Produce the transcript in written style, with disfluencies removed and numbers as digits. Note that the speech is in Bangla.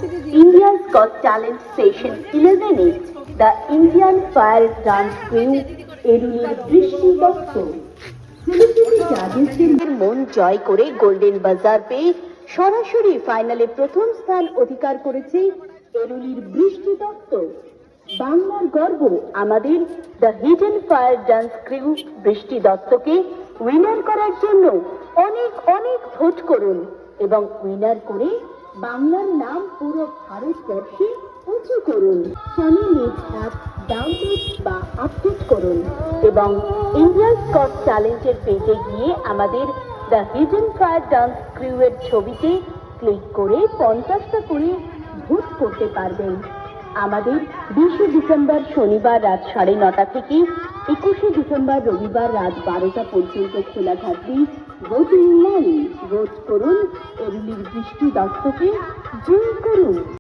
India's Got Talent Station 11-এ The Indian Fire Dance Crew এরুলির বৃষ্টি দত্ত সেলিব্রিটি জাজেসদের মন জয় করে গোল্ডেন বাজার পেয়ে সরাসরি ফাইনালে প্রথম স্থান অধিকার করেছে এরুলির বৃষ্টি দত্ত। বাংলার গর্ব আমাদের the hidden fire dance crew বৃষ্টি দত্তকে উইনার করার জন্য অনেক অনেক ভোট করুন এবং উইনার করে বাংলার নাম পুরো ভারতবর্ষে উঁচু করুন। চ্যানেল অ্যাপ ডাউনলোড বা আপডেট করুন এবং ইন্ডিয়াস গট ট্যালেন্টের পেজে গিয়ে আমাদের the hidden fire dance crew এর ছবিতে ক্লিক করে 50টা করে ভোট করতে পারবেন। আমাদের 20 ডিসেম্বর শনিবার রাত 9:30 থেকে 21 ডিসেম্বর রবিবার রাত 12টা পর্যন্ত খোলা থাকবে ভোটিং লাইন। ভোট করুন এরুলির বৃষ্টি দত্তকে জয় করুন।